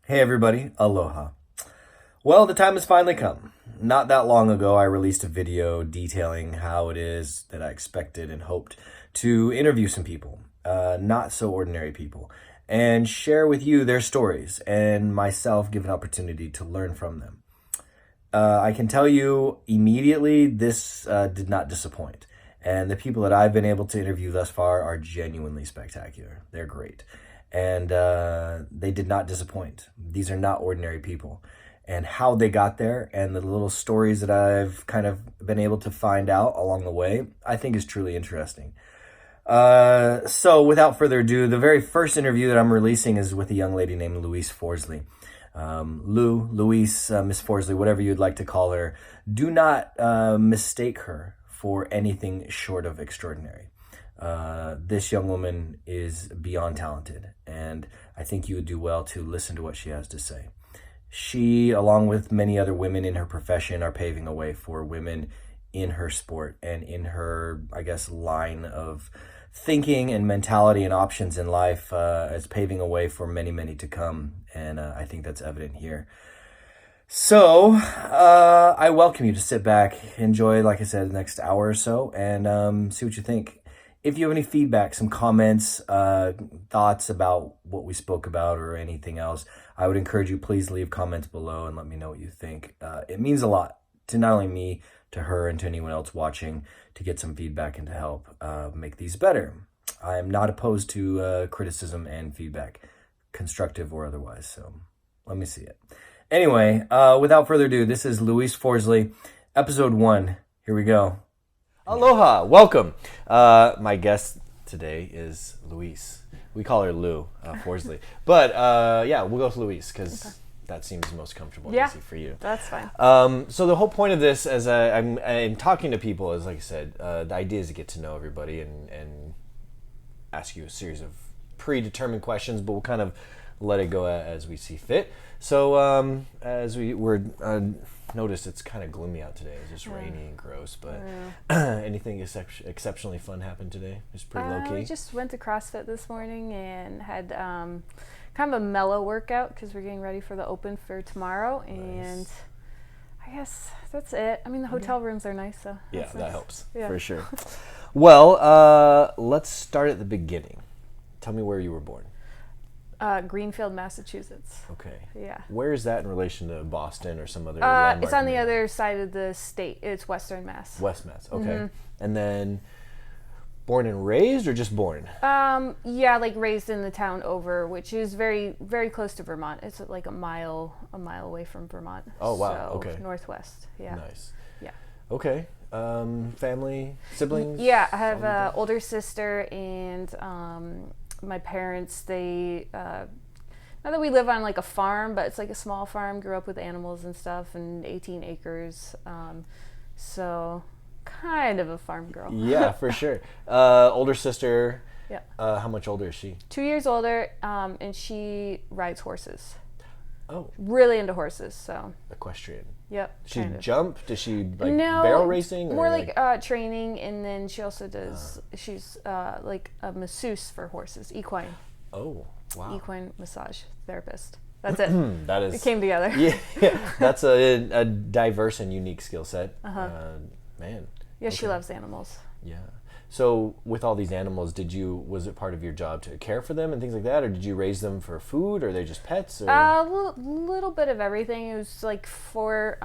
Hey everybody, aloha. Well, the time has finally come. Not that long ago, I released a video detailing how it is that I expected and hoped to interview some people, not so ordinary people, and share with you their stories and myself give an opportunity to learn from them. I can tell you immediately this did not disappoint. And the people that I've been able to interview thus far are genuinely spectacular. They're great. And they did not disappoint. These are not ordinary people. And how they got there and the little stories that I've kind of been able to find out along the way, I think is truly interesting. So without further ado, the very first interview that I'm releasing is with a young lady named Louise Forsley. Louise, Miss Forsley, whatever you'd like to call her, do not mistake her for anything short of extraordinary. This young woman is beyond talented, and I think you would do well to listen to what she has to say. She, along with many other women in her profession, are paving a way for women in her sport and in her, I guess, line of thinking and mentality and options in life. It's paving a way for many, many to come, and I think that's evident here. So, I welcome you to sit back, enjoy, like I said, the next hour or so, and see what you think. If you have any feedback, some comments, thoughts about what we spoke about or anything else, I would encourage you, please leave comments below and let me know what you think. It means a lot to not only me, to her, and to anyone else watching to get some feedback and to help make these better. I am not opposed to criticism and feedback, constructive or otherwise, so let me see it. Anyway, without further ado, this is Louise Forsley, episode 1. Here we go. Aloha, welcome. My guest today is Louise. We call her Lou Forsley, but yeah, we'll go with Louise because that seems most comfortable and easy for you. That's fine. So the whole point of this, as I'm talking to people, is like I said, the idea is to get to know everybody and ask you a series of predetermined questions, but we'll kind of let it go as we see fit. So as we were noticed, it's kind of gloomy out today. It's just rainy and gross. But anything exceptionally fun happened today? Just pretty low key. We just went to CrossFit this morning and had kind of a mellow workout because we're getting ready for the Open for tomorrow. Nice. And I guess that's it. I mean, the hotel rooms are nice, so yeah, nice. That helps for sure. Well, let's start at the beginning. Tell me where you were born. Greenfield, Massachusetts. Okay. Yeah. Where is that in relation to Boston or some other it's on the other side of the state. It's Western Mass. West Mass, okay. And then born and raised or just born? Yeah, like raised in the town over, which is very, very close to Vermont. It's like a mile away from Vermont. Oh, wow. So okay. Northwest, yeah. Nice. Yeah. Okay. Family, siblings? Yeah, I have an older sister and my parents, they not that we live on like a farm, but it's like a small farm, grew up with animals and stuff, and 18 acres, so kind of a farm girl. Yeah, for sure. Older sister, yeah. How much older is she? 2 years older, and she rides horses. Oh. Really into horses, so. Equestrian. Yep. Does she jump? Does she like no, barrel racing? Or more like training, and then she also does. She's like a masseuse for horses, equine. Oh, wow. Equine massage therapist. That's it. That is. It came together. Yeah, that's a diverse and unique skill set. Man. Yeah, okay. She loves animals. Yeah. So with all these animals, was it part of your job to care for them and things like that, or did you raise them for food, or are they just pets? Or? A little bit of everything. It was like for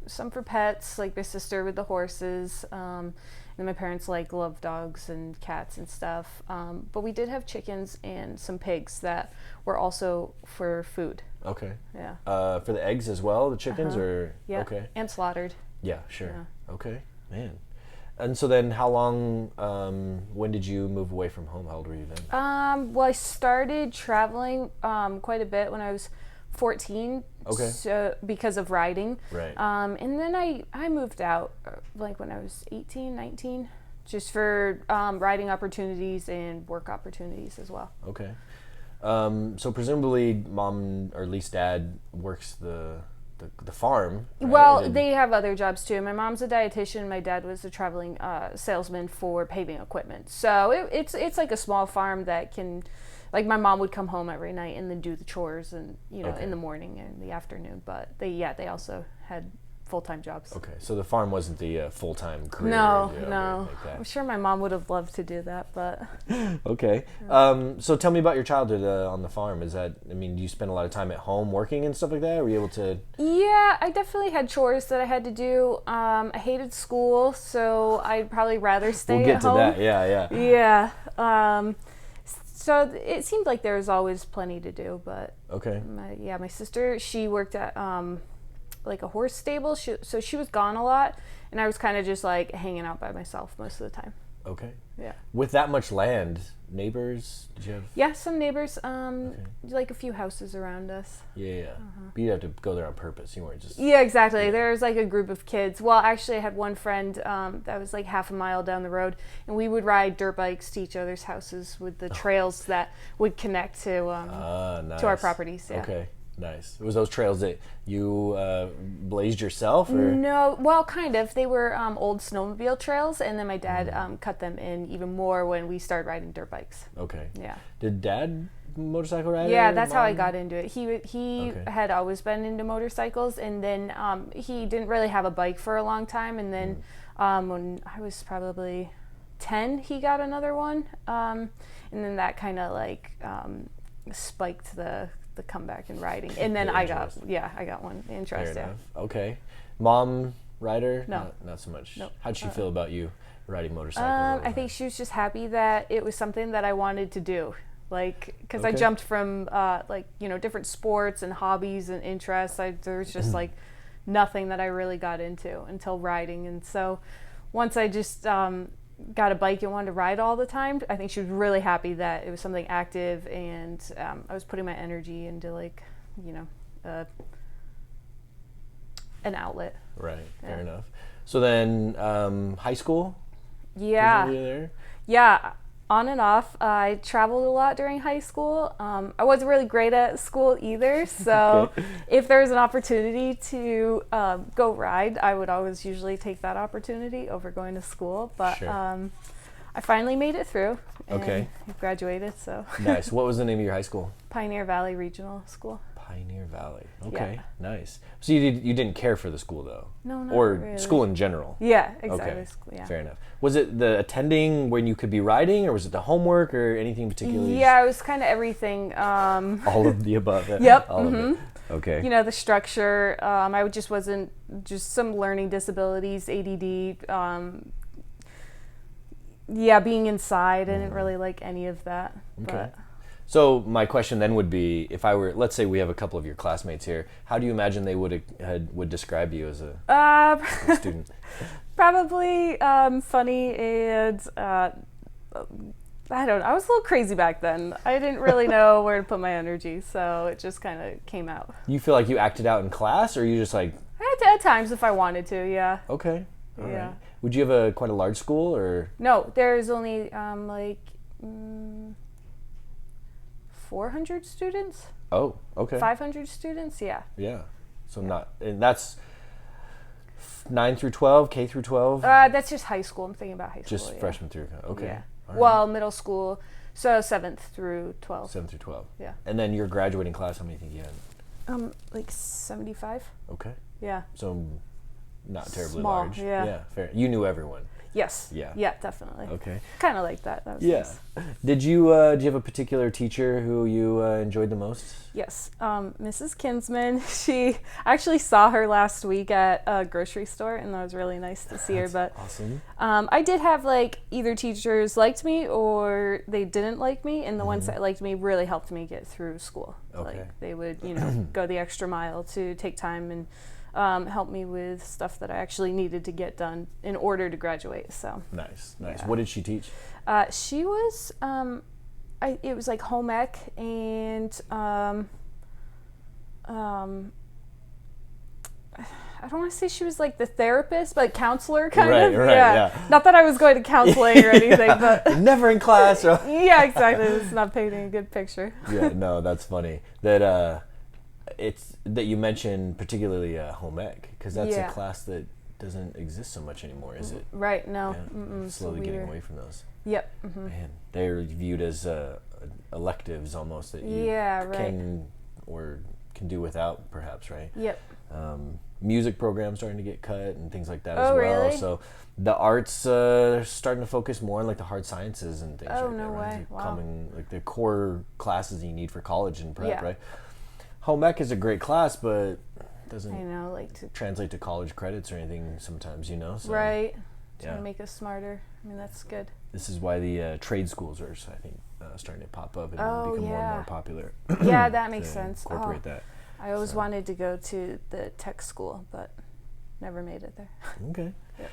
some for pets, like my sister with the horses, and my parents love dogs and cats and stuff. But we did have chickens and some pigs that were also for food. Okay. Yeah. For the eggs as well, the chickens, or yeah, okay, and slaughtered. Yeah, sure. Yeah. Okay, man. And so then how long, when did you move away from home? How old were you then? Well, I started traveling quite a bit when I was 14. Okay. So, because of riding. Right. And then I moved out like when I was 18, 19, just for riding opportunities and work opportunities as well. Okay. So presumably mom, or at least dad, works the farm, right? Well, they have other jobs too. My mom's a dietitian. My dad was a traveling salesman for paving equipment. So it's like a small farm that can like my mom would come home every night and then do the chores and Okay. in the morning and the afternoon. But they also had full-time jobs. Okay, so the farm wasn't the full-time career. No, or no. anything like that. I'm sure my mom would have loved to do that, but Okay. So tell me about your childhood on the farm. Do you spend a lot of time at home working and stuff like that? Were you able to? yeah, I definitely had chores that I had to do. I hated school, so I'd probably rather stay We'll get at to home. that. Yeah. Yeah. So it seemed like there was always plenty to do, but Okay. my sister, she worked at like a horse stable, so she was gone a lot, and I was kind of just like hanging out by myself most of the time. Okay. Yeah. With that much land, neighbors? Did you have? Yeah, some neighbors, like a few houses around us. Yeah. But you'd have to go there on purpose. You weren't just. Yeah, exactly. There was like a group of kids. Well, actually, I had one friend that was like half a mile down the road, and we would ride dirt bikes to each other's houses with the trails that would connect to Nice. to our properties. Yeah. Okay. Nice. Was those trails that you blazed yourself, or? No, well, kind of. They were old snowmobile trails, and then my dad cut them in even more when we started riding dirt bikes. Okay. Yeah. Did Dad motorcycle rider? Yeah, that's how I Mom? got into it. He Okay. had always been into motorcycles, and then he didn't really have a bike for a long time. And then when I was probably 10, he got another one, and then that kind of like spiked the comeback in riding. And then I got one interest. Fair Yeah. enough. Okay. Mom rider? No. Not so much. Nope. How'd she feel about you riding motorcycles? all the I think time? she was just happy that it was something that I wanted to do. Like, because I Okay. jumped from different sports and hobbies and interests. There was just like nothing that I really got into until riding. And so once I just got a bike and wanted to ride all the time, I think she was really happy that it was something active, and I was putting my energy into like, an outlet. Right. Fair Yeah. enough. So then, high school? Yeah. Was you there? Yeah, on and off. I traveled a lot during high school. I wasn't really great at school either, so Okay. if there was an opportunity to go ride, I would always usually take that opportunity over going to school. But Sure. I finally made it through and Okay. graduated, so Nice. What was the name of your high school? Pioneer Valley Regional School. Pioneer Valley. Okay. Yeah. Nice. So you didn't care for the school though? No, not Or really. school in general? Yeah, exactly. Okay. School, yeah. Fair enough. Was it the attending when you could be riding, or was it the homework, or anything particular? Yeah, it was kind of everything. All of the above. Yep, All of it. Okay. The structure. Wasn't just some learning disabilities, ADD. Being inside, I didn't really like any of that. Okay. So my question then would be, let's say we have a couple of your classmates here, how do you imagine they would describe you as a student? Probably funny and I don't know. I was a little crazy back then. I didn't really know where to put my energy, so it just kind of came out. You feel like you acted out in class, or you just like? At times, if I wanted to, yeah. Okay. All Yeah. right. Would you have quite a large school, or? No, there's only 400 students, Oh, okay. 500 students, yeah. Yeah. So and that's 9 through 12, K through 12? That's just high school. I'm thinking about high school. Just yeah. freshman through. Okay. Yeah. All right. Well, middle school, so 7th through 12th. 7 through 12. Yeah. And then your graduating class, how many do you think you had? Like 75. Okay. Yeah. So not terribly Small, large. yeah. Yeah, fair. You knew everyone. Yes. Yeah. Yeah, definitely. Okay. Kind of like that. That was Yeah. nice. Did you have a particular teacher who you enjoyed the most? Yes. Mrs. Kinsman. I actually saw her last week at a grocery store, and that was really nice to see her. But awesome. I did have like either teachers liked me or they didn't like me, and the ones that liked me really helped me get through school. Okay. Like they would, go the extra mile to take time and help me with stuff that I actually needed to get done in order to graduate. So Nice. Yeah. What did she teach? she was, it was like home ec and I don't want to say she was like the therapist, but counselor kind of. Right, yeah. Not that I was going to counseling or anything, but Never in class. Or... yeah, exactly. It's not painting a good picture. Yeah, no, that's funny. That it's that you mentioned particularly home ec, because that's Yeah. a class that doesn't exist so much anymore, is it? Right. No. Yeah. Slowly getting away from those. Yep. Man, they're viewed as electives almost that you can do without, perhaps, right? Yep. Music programs starting to get cut and things like that as well. Really? So the arts are starting to focus more on like the hard sciences and things like that. No right? way. Wow. Like the core classes you need for college and prep, Yeah. right? Home ec is a great class, but doesn't translate to college credits or anything sometimes, So, right. Trying to make us smarter. I mean, that's good. This is why the trade schools are, I think, starting to pop up and become more and more popular. Yeah, that makes sense. Incorporate that. I always wanted to go to the tech school, but never made it there. Okay. Yeah.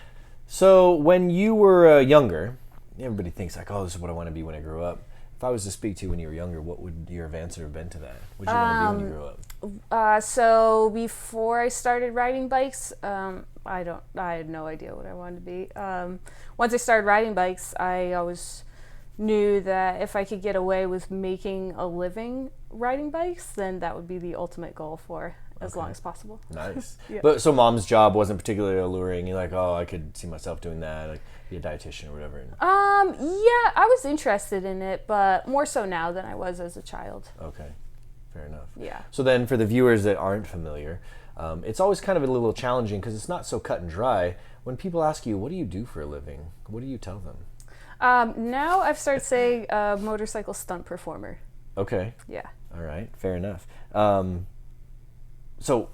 So when you were younger, everybody thinks like, oh, this is what I want to be when I grow up. If I was to speak to you when you were younger, what would your answer have been to that? What did you want to be when you grew up? So before I started riding bikes, I had no idea what I wanted to be. Once I started riding bikes, I always knew that if I could get away with making a living riding bikes, then that would be the ultimate goal for as long as possible. Nice. Yeah. But so mom's job wasn't particularly alluring. You're like, oh, I could see myself doing that, like be a dietitian or whatever. Yeah, I was interested in it, but more so now than I was as a child. Okay, fair enough. Yeah. So then for the viewers that aren't familiar, it's always kind of a little challenging because it's not so cut and dry. When people ask you, what do you do for a living? What do you tell them? Now I've started saying motorcycle stunt performer. Okay. Yeah. All right, fair enough. So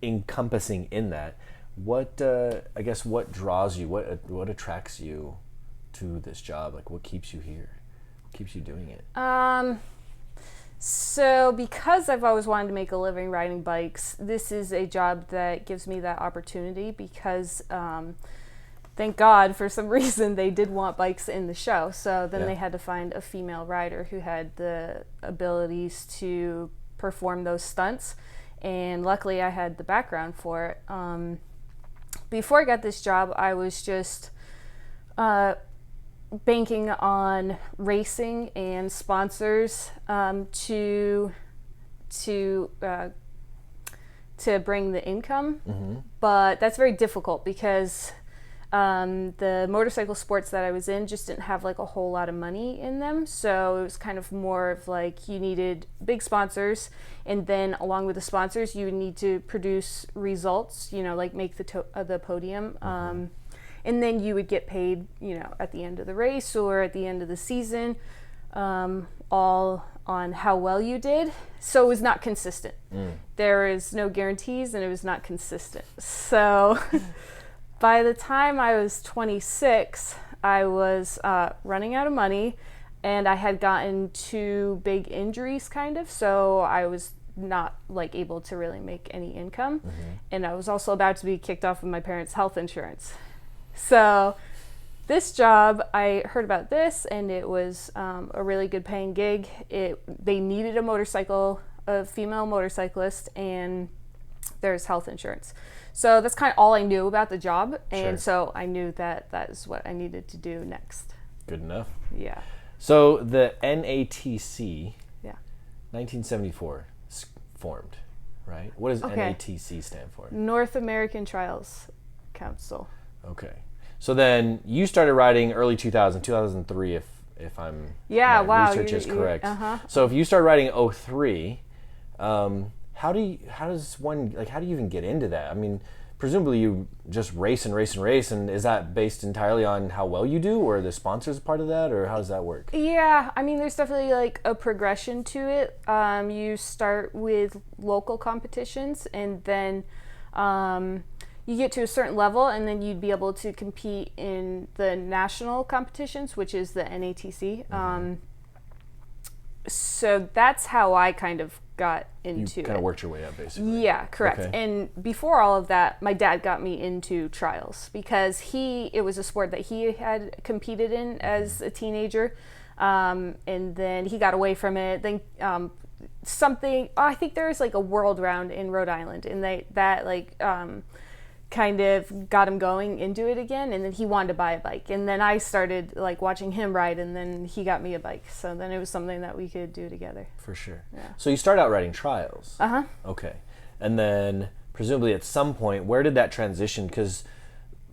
encompassing in that, what draws you, what attracts you to this job? Like what keeps you here? What keeps you doing it? So because I've always wanted to make a living riding bikes, this is a job that gives me that opportunity because thank God for some reason they did want bikes in the show. So then they had to find a female rider who had the abilities to perform those stunts. And luckily I had the background for it. Before I got this job, I was just banking on racing and sponsors to bring the income. Mm-hmm. But that's very difficult because the motorcycle sports that I was in just didn't have like a whole lot of money in them. So it was kind of more of like you needed big sponsors, and then along with the sponsors, you would need to produce results, like make the podium. Mm-hmm. And then you would get paid, at the end of the race or at the end of the season, all on how well you did. So it was not consistent. There is no guarantees and it was not consistent. So by the time I was 26, I was running out of money and I had gotten 2 big injuries kind of. So I was not like able to really make any income. Mm-hmm. And I was also about to be kicked off of my parents' health insurance. So this job, I heard about this and it was a really good paying gig. They needed a female motorcyclist, and there's health insurance. So that's kind of all I knew about the job. And so I knew that is what I needed to do next. Good enough. Yeah. So the NATC, 1974, formed, right? What does NATC stand for? North American Trials Council. Okay. So then you started riding early 2003, if I'm research is correct. So if you started riding 03, how do you even get into that? I mean, presumably you just race, and is that based entirely on how well you do, or the sponsors part of that, or how does that work? Yeah, I mean, there's definitely like a progression to it. You start with local competitions, and then you get to a certain level, and then you'd be able to compete in the national competitions, which is the NATC. Mm-hmm. So that's how I kind of got into it. You kind of worked your way up, basically. Yeah, correct. Okay. And before all of that, my dad got me into trials because it was a sport that he had competed in as a teenager. And then he got away from it. Then I think there was like a world round in Rhode Island, and that kind of got him going into it again, and then he wanted to buy a bike, and then I started like watching him ride, and then he got me a bike, so then it was something that we could do together. For sure. Yeah. So you start out riding trials. Uh-huh. Okay. And then presumably at some point, where did that transition, because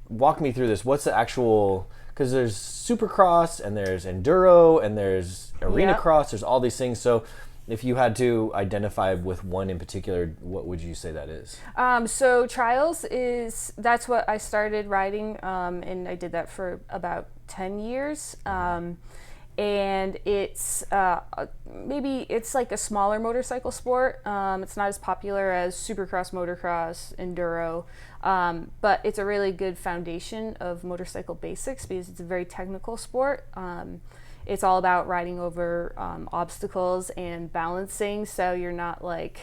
walk me through this. What's the actual? Because there's Supercross and there's Enduro and there's Arena Cross. There's all these things. So, if you had to identify with one in particular, what would you say that is? So trials that's what I started riding, and I did that for about 10 years. And it's maybe it's like a smaller motorcycle sport. It's not as popular as Supercross, motocross, enduro, but it's a really good foundation of motorcycle basics because it's a very technical sport. It's all about riding over obstacles and balancing, so you're not like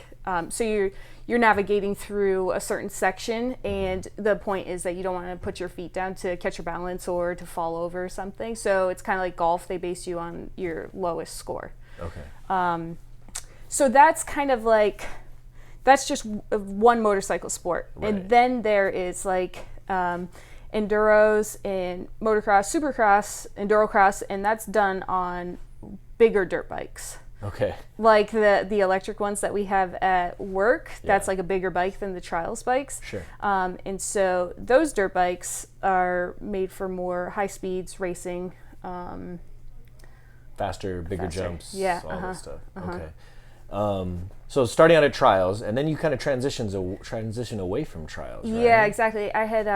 you're navigating through a certain section, and the point is that you don't want to put your feet down to catch your balance or to fall over or something. So it's kind of like golf. They base you on your lowest score. Okay. So that's kind of like, that's just one motorcycle sport. Right. And then there is like enduros and motocross, supercross, endurocross, and that's done on bigger dirt bikes. Okay. Like the electric ones that we have at work, that's like a bigger bike than the trials bikes. Sure. And so those dirt bikes are made for more high speeds racing. Faster, bigger jumps, all that stuff. Okay. So starting out at trials, and then you kind of transition away from trials, right? Yeah, exactly. I had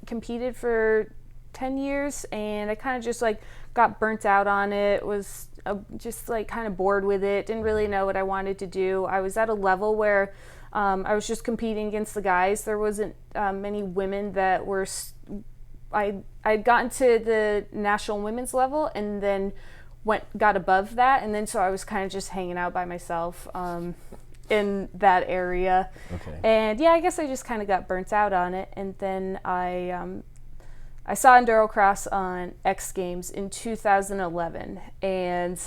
competed for 10 years, and I kind of just like got burnt out on it, was just like kind of bored with it, didn't really know what I wanted to do. I was at a level where I was just competing against the guys. There wasn't many women that were, I'd gotten to the national women's level and then got above that, and then so I was kind of just hanging out by myself in that area. Okay. And yeah, I guess I just kind of got burnt out on it, and then I saw Endurocross on X Games in 2011, and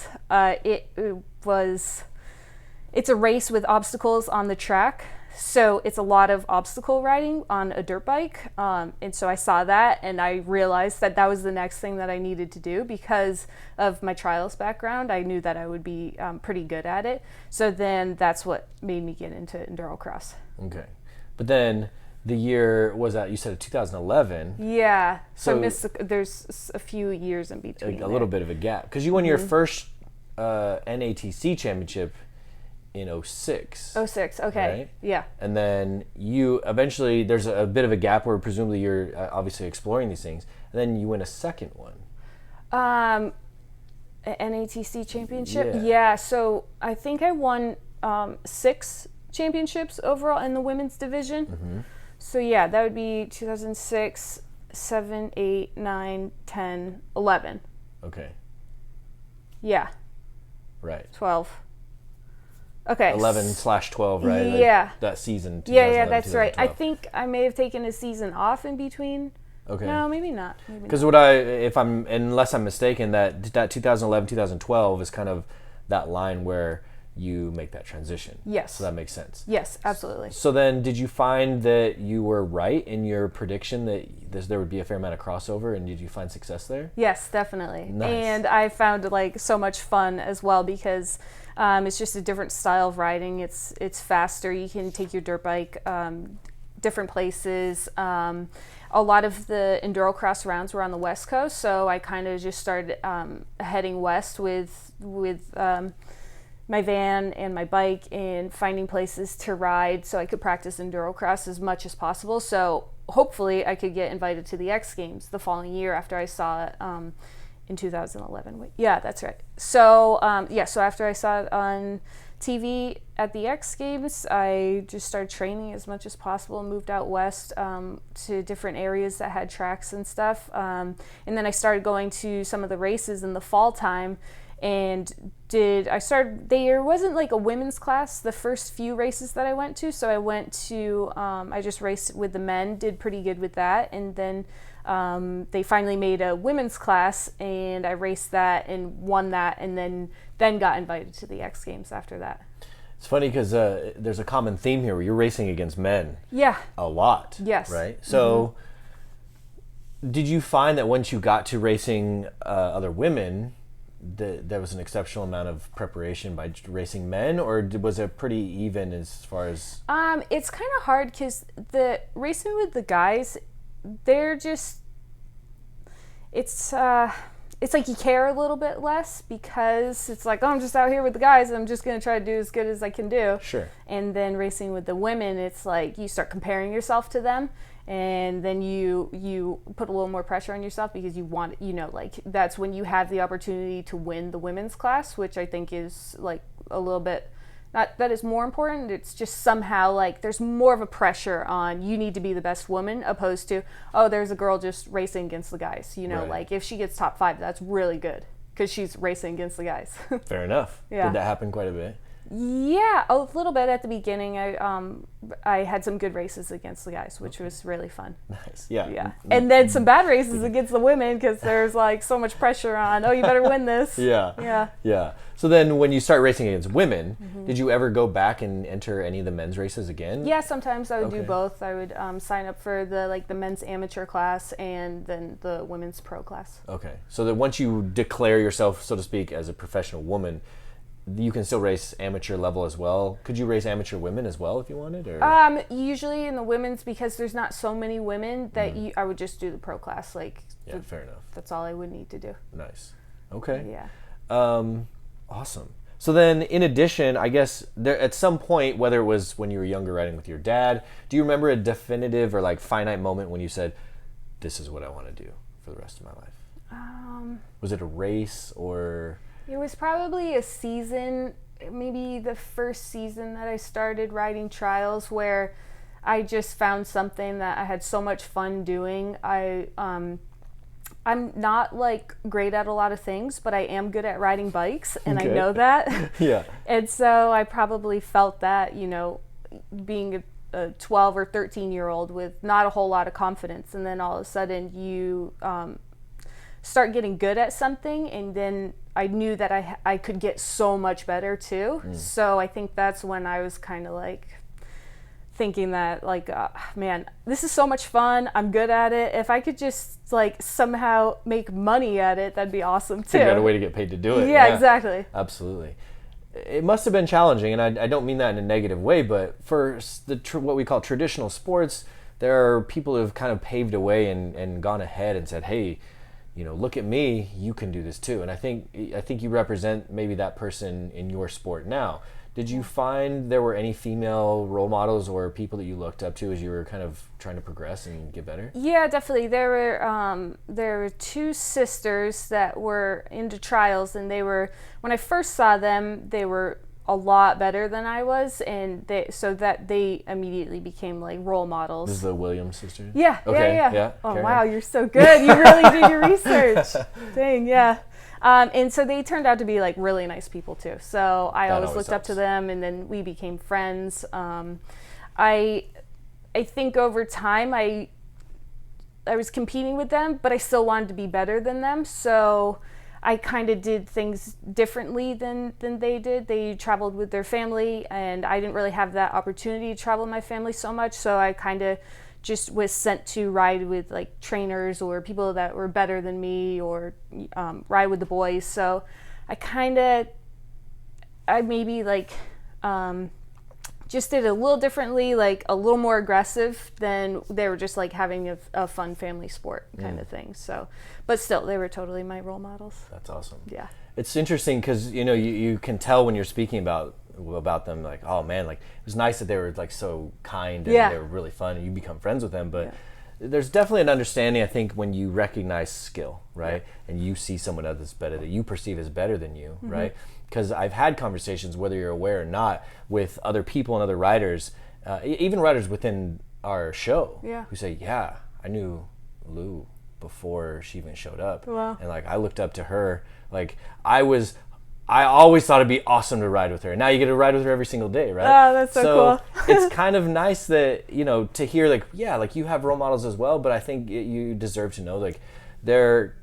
it's a race with obstacles on the track. So it's a lot of obstacle riding on a dirt bike. And so I saw that, and I realized that that was the next thing that I needed to do because of my trials background. I knew that I would be pretty good at it. So then that's what made me get into Endurocross. Okay. But then the year was that, you said 2011. Yeah. So there's a few years in between. A little bit of a gap. Because you won your first NATC championship in 06. 06, okay. Right? Yeah. And then you eventually, there's a bit of a gap where presumably you're obviously exploring these things. And then you win a second one. An NATC championship? Yeah, so I think I won 6 championships overall in the women's division. Mm-hmm. So yeah, that would be 2006, 7, 8, 9, 10, 11. Okay. Yeah. Right. 12. Okay. 11/12, right? Yeah. Like that season. Yeah, that's right. I think I may have taken a season off in between. Okay. No, maybe not. Because unless I'm mistaken, that 2011-2012 is kind of that line where you make that transition. Yes. So that makes sense. Yes, absolutely. So then, did you find that you were right in your prediction that there would be a fair amount of crossover, and did you find success there? Yes, definitely. Nice. And I found like so much fun as well because it's just a different style of riding. It's faster. You can take your dirt bike different places. A lot of the Endurocross rounds were on the West Coast, so I kind of just started heading west with my van and my bike and finding places to ride so I could practice Endurocross as much as possible. So hopefully I could get invited to the X Games the following year after I saw it in 2011. Yeah, that's right. So so after I saw it on TV at the X Games, I just started training as much as possible and moved out west to different areas that had tracks and stuff. And then I started going to some of the races in the fall time. And there wasn't like a women's class the first few races that I went to, so I went to I just raced with the men, did pretty good with that, and then they finally made a women's class, and I raced that and won that, and then got invited to the X Games after that. It's funny because there's a common theme here where you're racing against men. Yeah. A lot. Yes. Right? So did you find that once you got to racing other women, there was an exceptional amount of preparation by racing men, or was it pretty even as far as... It's kind of hard because the racing with the guys, they're just it's like you care a little bit less because it's like, oh, I'm just out here with the guys and I'm just going to try to do as good as I can do. Sure. And then racing with the women, it's like you start comparing yourself to them, and then you put a little more pressure on yourself because you want, like that's when you have the opportunity to win the women's class, which I think is like a little bit, not that is more important, it's just somehow like there's more of a pressure on you need to be the best woman opposed to, oh, there's a girl just racing against the guys. Right. Like if she gets top 5, that's really good because she's racing against the guys. Fair enough. Yeah. Did that happen quite a bit? Yeah, a little bit at the beginning. I had some good races against the guys, which was really fun. Nice. Yeah. Yeah. And then some bad races against the women because there's like so much pressure on, oh, you better win this. Yeah. Yeah. Yeah. So then when you start racing against women, did you ever go back and enter any of the men's races again? Yeah, sometimes I would do Okay. both. I would sign up for the men's amateur class and then the women's pro class. Okay. So that once you declare yourself, so to speak, as a professional woman, you can still race amateur level as well. Could you race amateur women as well if you wanted? Or? Usually in the women's, because there's not so many women, that I would just do the pro class. Yeah, fair enough. That's all I would need to do. Nice. Okay. Yeah. Awesome. So then, in addition, I guess there at some point, whether it was when you were younger riding with your dad, do you remember a definitive or like finite moment when you said, "This is what I want to do for the rest of my life"? Was it a race or? It was probably a season, maybe the first season that I started riding trials, where I just found something that I had so much fun doing. I'm not like great at a lot of things, but I am good at riding bikes, and Okay. I know that. Yeah. And so I probably felt that, being a 12 or 13-year-old with not a whole lot of confidence, and then all of a sudden you start getting good at something, and then I knew that I could get so much better too. So I think that's when I was kind of like thinking that like, man, this is so much fun. I'm good at it. If I could just like somehow make money at it, that'd be awesome too. Figure out a way to get paid to do it. Yeah, exactly. Absolutely. It must have been challenging, and I don't mean that in a negative way, but for what we call traditional sports, there are people who have kind of paved a way and gone ahead and said, hey, look at me, you can do this too. And I think you represent maybe that person in your sport now. Did you find there were any female role models or people that you looked up to as you were kind of trying to progress and get better? Yeah, definitely. There were two sisters that were into trials, and when I first saw them, they were a lot better than I was, and they immediately became like role models. This is the Williams sisters? Yeah, okay, yeah. Oh, carry wow, on. you're so good. You really did your research. Dang, yeah. And so they turned out to be like really nice people too. So I always looked up to them, and then we became friends. I think over time I was competing with them, but I still wanted to be better than them. So I kind of did things differently than they did. They traveled with their family, and I didn't really have that opportunity to travel with my family so much. So I kind of just was sent to ride with like trainers or people that were better than me, or ride with the boys. So I maybe like just did a little differently, like a little more aggressive than they were just like having a fun family sport kind of thing. So, but still, they were totally my role models. That's awesome. Yeah. It's interesting because you can tell when you're speaking about them, like, oh man, like it was nice that they were like so kind and they were really fun and you become friends with them, but there's definitely an understanding, I think, when you recognize skill, right? And you see someone else that's better, that you perceive as better than you, right? Because I've had conversations, whether you're aware or not, with other people and other riders, even riders within our show, who say, yeah, I knew Lou before she even showed up. Wow. And like I looked up to her, like I always thought it'd be awesome to ride with her. Now you get to ride with her every single day, right? Oh, that's so cool. It's kind of nice that, to hear like, yeah, like you have role models as well, but I think you deserve to know like there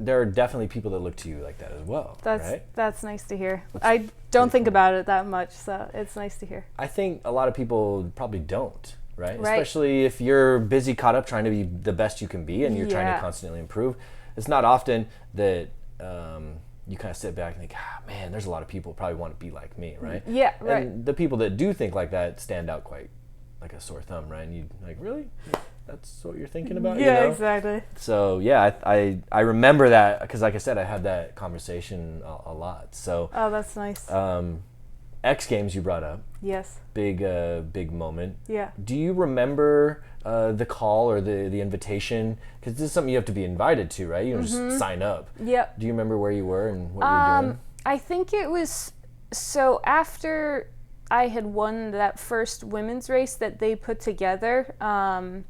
are definitely people that look to you like that as well. That's nice to hear. I don't think about it that much, so it's nice to hear. I think a lot of people probably don't, right? Especially if you're busy, caught up trying to be the best you can be and you're trying to constantly improve. It's not often that you kind of sit back and think, man, there's a lot of people who probably want to be like me, right? Yeah, right. And the people that do think like that stand out quite like a sore thumb, right? And you like, really? that's what you're thinking about. Yeah, you know? exactly. So yeah, I remember that because, like I said, I had that conversation a lot. So Oh, that's nice. X Games you brought up, Yes. big moment. Yeah. Do you remember the call or the invitation? Because this is something you have to be invited to, right? You don't just sign up. Yep. Do you remember where you were and what you were doing? I think it was, so after I had won that first women's race that they put together, then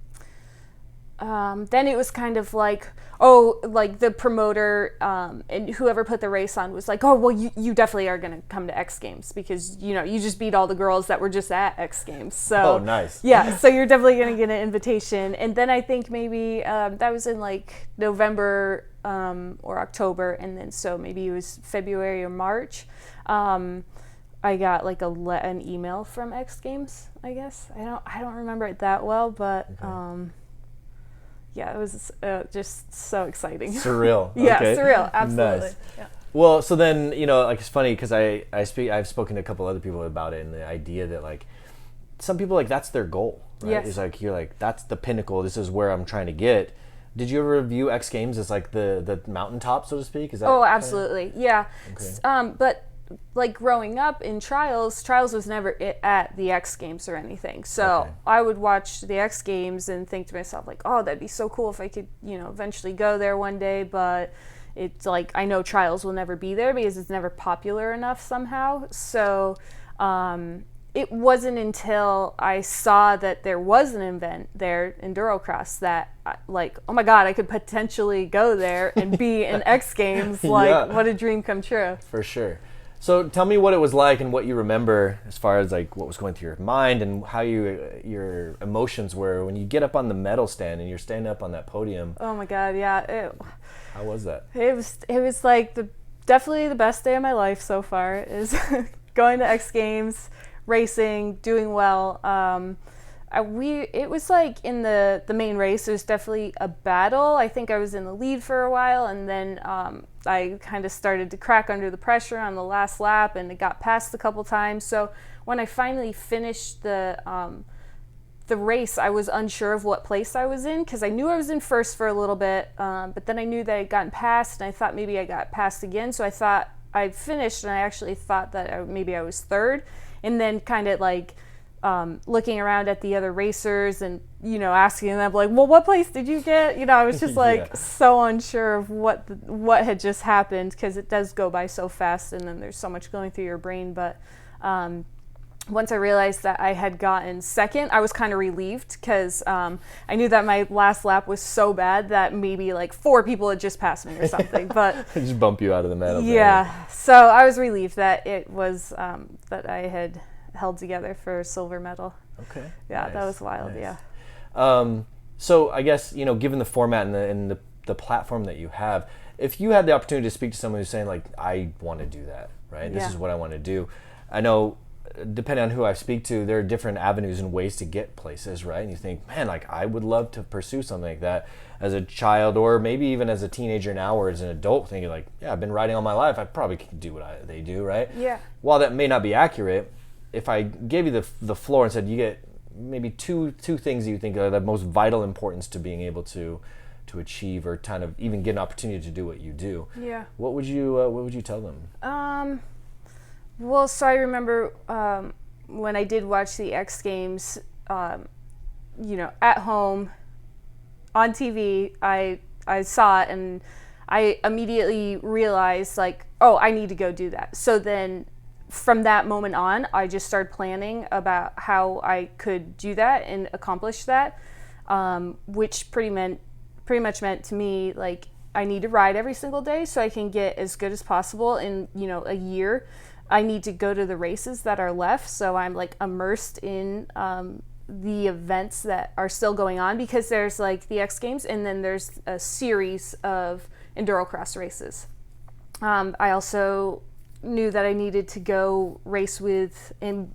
it was kind of like, like the promoter and whoever put the race on was like, oh, well, you definitely are going to come to X Games because, you just beat all the girls that were just at X Games. So, Oh, nice. Yeah, so you're definitely going to get an invitation. And then I think maybe that was in like November or October. And then so maybe it was February or March. I got like an email from X Games, I guess. I don't remember it that well, but yeah, it was just so exciting. Surreal. Yeah, Okay. surreal. Absolutely. Nice. Yeah. Well, so then like it's funny because I've spoken to a couple other people about it, and the idea that like some people like that's their goal, right? Yes. It's like you're like that's the pinnacle. This is where I'm trying to get. Did you ever view X Games as like the mountaintop, so to speak? Is that Oh, absolutely. Yeah. Okay. But like growing up in trials was never at the X Games or anything. So Okay. I would watch the X Games and think to myself like, oh, that'd be so cool if I could, eventually go there one day. But it's like, I know trials will never be there because it's never popular enough somehow. So it wasn't until I saw that there was an event there, Endurocross, that like, oh my God, I could potentially go there and be in X Games. Like, Yeah. what a dream come true. For sure. So tell me what it was like and what you remember as far as like what was going through your mind and how your emotions were when you get up on the medal stand and you're standing up on that podium. Oh my God, yeah. How was that? It was like definitely the best day of my life so far is going to X Games, racing, doing well. It was like in the main race, it was definitely a battle. I think I was in the lead for a while, and then I kind of started to crack under the pressure on the last lap, and it got passed a couple times. So when I finally finished the race, I was unsure of what place I was in because I knew I was in first for a little bit, but then I knew that I'd gotten passed, and I thought maybe I got passed again. So I thought I finished, and I actually thought that maybe I was third, and then kind of like looking around at the other racers and, asking them like, well, what place did you get? I was just like Yeah. so unsure of what had just happened because it does go by so fast and then there's so much going through your brain. But once I realized that I had gotten second, I was kind of relieved because I knew that my last lap was so bad that maybe like 4 people had just passed me or something. But Just bump you out of the medal. yeah, so I was relieved that it was that I had held together for a silver medal. Okay. Yeah, Nice. that was wild. Nice. Yeah. So I guess given the format and the platform that you have, if you had the opportunity to speak to someone who's saying like, I want to do that, right? This Yeah. is what I want to do. I know, depending on who I speak to, there are different avenues and ways to get places, right? And you think, man, like I would love to pursue something like that as a child, or maybe even as a teenager now, or as an adult, thinking like, yeah, I've been riding all my life. I probably can do what they do, right? Yeah. While that may not be accurate, if I gave you the floor and said you get maybe two things that you think are the most vital importance to being able to achieve or kind of even get an opportunity to do what you do, Yeah. what would you tell them? Well, so I remember when I did watch the X Games, at home on TV, I saw it and I immediately realized like, oh, I need to go do that. So then from that moment on, I just started planning about how I could do that and accomplish that, which pretty much meant to me like I need to ride every single day so I can get as good as possible in a year. I need to go to the races that are left, so I'm like immersed in the events that are still going on, because there's like the X Games and then there's a series of Endurocross races. I also knew that I needed to go race with and